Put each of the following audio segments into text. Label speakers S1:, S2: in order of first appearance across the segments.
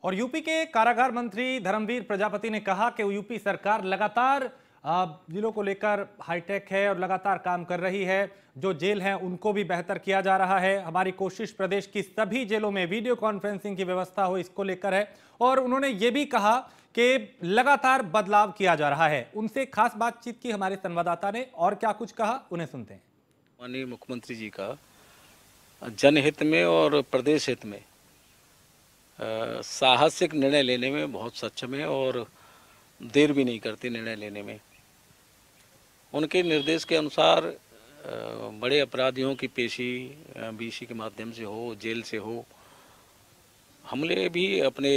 S1: और यूपी के कारागार मंत्री धर्मवीर प्रजापति ने कहा कि यूपी सरकार लगातार जिलों को लेकर हाईटेक है और लगातार काम कर रही है। जो जेल हैं उनको भी बेहतर किया जा रहा है। हमारी कोशिश प्रदेश की सभी जेलों में वीडियो कॉन्फ्रेंसिंग की व्यवस्था हो, इसको लेकर है। और उन्होंने ये भी कहा कि लगातार बदलाव किया जा रहा है। उनसे खास बातचीत की हमारे संवाददाता ने, और क्या कुछ कहा उन्हें सुनते हैं।
S2: माननीय मुख्यमंत्री जी का जनहित में और प्रदेश हित में साहसिक निर्णय लेने में बहुत सक्षम है और देर भी नहीं करते निर्णय लेने में। उनके निर्देश के अनुसार बड़े अपराधियों की पेशी बीसी के माध्यम से हो, जेल से हो। हमने भी अपने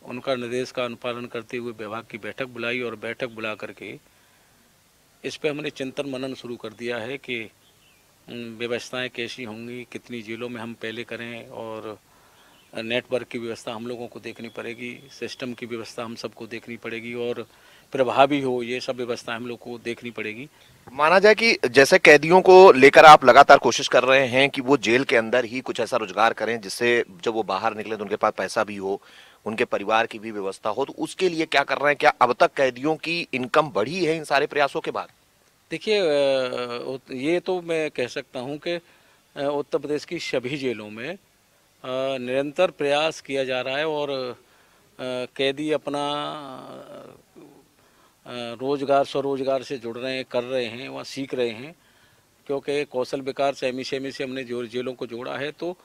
S2: उनका निर्देश का अनुपालन करते हुए विभाग की बैठक बुलाई और बैठक बुला करके इस पे हमने चिंतन मनन शुरू कर दिया है कि व्यवस्थाएं कैसी होंगी, कितनी जेलों में हम पहले करें, और नेटवर्क की व्यवस्था हम लोगों को देखनी पड़ेगी, सिस्टम की व्यवस्था हम सबको देखनी पड़ेगी और प्रभावी हो, ये सब व्यवस्था हम लोग को देखनी पड़ेगी।
S3: माना जाए कि जैसे कैदियों को लेकर आप लगातार कोशिश कर रहे हैं कि वो जेल के अंदर ही कुछ ऐसा रोजगार करें जिससे जब वो बाहर निकले तो उनके पास पैसा भी हो, उनके परिवार की भी व्यवस्था हो, तो उसके लिए क्या कर रहे हैं? क्या अब तक कैदियों की इनकम बढ़ी है इन सारे प्रयासों के बाद?
S2: देखिए, ये तो मैं कह सकता हूँ कि उत्तर प्रदेश की सभी जेलों में निरंतर प्रयास किया जा रहा है और कैदी अपना रोजगार स्वरोजगार से जुड़ रहे हैं, कर रहे हैं, वहाँ सीख रहे हैं। क्योंकि कौशल विकास एमएसएमई से हमने जेलों को जोड़ा है तो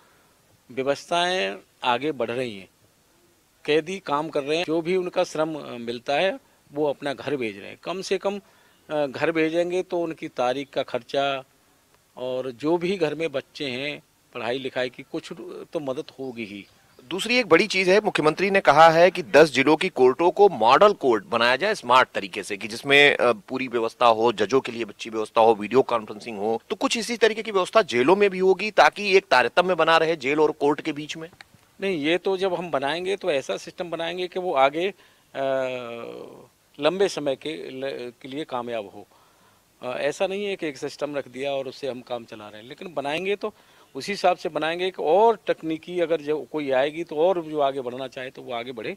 S2: व्यवस्थाएं आगे बढ़ रही हैं। कैदी काम कर रहे हैं, जो भी उनका श्रम मिलता है वो अपना घर भेज रहे हैं। कम से कम घर भेजेंगे तो उनकी तारीख का खर्चा और जो भी घर में बच्चे हैं पढ़ाई लिखाई की कुछ तो मदद होगी ही।
S3: दूसरी एक बड़ी चीज है, मुख्यमंत्री ने कहा है कि 10 जिलों की कोर्टों को मॉडल कोर्ट बनाया जाए स्मार्ट तरीके से, कि जिसमें पूरी व्यवस्था हो, जजों के लिए अच्छी व्यवस्था हो, वीडियो कॉन्फ्रेंसिंग हो। तो कुछ इसी तरीके की व्यवस्था जेलों में भी होगी ताकि एक तारतम्य बना रहे जेल और कोर्ट के बीच में।
S2: नहीं, ये तो जब हम बनाएंगे तो ऐसा सिस्टम बनाएंगे कि वो आगे लंबे समय के लिए कामयाब हो। ऐसा नहीं है कि एक सिस्टम रख दिया और उससे हम काम चला रहे हैं, लेकिन बनाएंगे तो उसी हिसाब से बनाएंगे कि और तकनीकी अगर जो कोई आएगी तो और जो आगे बढ़ना चाहे तो वो आगे बढ़े।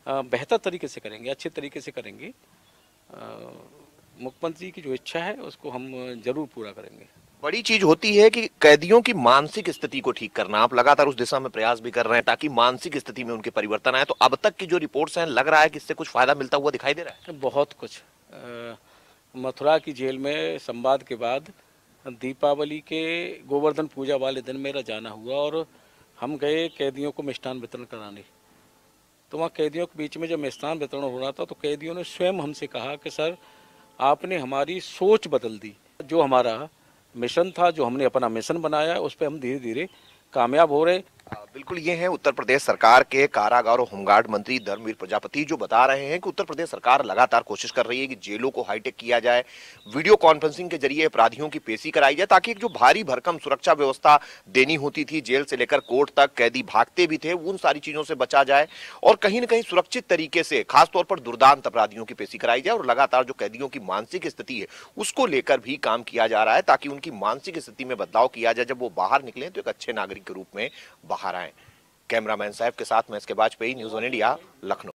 S2: बेहतर तरीके से करेंगे, अच्छे तरीके से करेंगे। मुख्यमंत्री की जो इच्छा है उसको हम जरूर पूरा करेंगे।
S3: बड़ी चीज होती है कि कैदियों की मानसिक स्थिति को ठीक करना। आप लगातार उस दिशा में प्रयास भी कर रहे हैं ताकि मानसिक स्थिति में उनके परिवर्तन आए। तो अब तक की जो रिपोर्ट्स हैं, लग रहा है कि इससे कुछ फायदा मिलता हुआ दिखाई दे रहा है?
S2: बहुत कुछ। मथुरा की जेल में संवाद के बाद दीपावली के गोवर्धन पूजा वाले दिन मेरा जाना हुआ और हम गए कैदियों को मिष्ठान वितरण कराने। तो वहाँ कैदियों के बीच में जब मिष्ठान वितरण हो रहा था तो कैदियों ने स्वयं हमसे कहा कि सर, आपने हमारी सोच बदल दी। जो हमारा मिशन था, जो हमने अपना मिशन बनाया, उस पर हम धीरे धीरे कामयाब हो रहे।
S3: बिल्कुल, ये हैं उत्तर प्रदेश सरकार के कारागार और होमगार्ड मंत्री धर्मवीर प्रजापति, जो बता रहे हैं कि उत्तर प्रदेश सरकार लगातार कोशिश कर रही है कि जेलों को हाईटेक किया जाए, वीडियो कॉन्फ्रेंसिंग के जरिए अपराधियों की पेशी कराई जाए, ताकि एक जो भारी भरकम सुरक्षा व्यवस्था देनी होती थी जेल से लेकर कोर्ट तक, कैदी भागते भी थे, उन सारी चीजों से बचा जाए और कहीं न कहीं सुरक्षित तरीके से खासतौर पर दुर्दांत अपराधियों की पेशी कराई जाए। और लगातार जो कैदियों की मानसिक स्थिति है उसको लेकर भी काम किया जा रहा है ताकि उनकी मानसिक स्थिति में बदलाव किया जाए, जब वो बाहर निकले तो एक अच्छे नागरिक के रूप में बाहर आए। कैमरामैन साहब के साथ मैं इसके बाजपेयी, न्यूज़ 1 इंडिया, लखनऊ।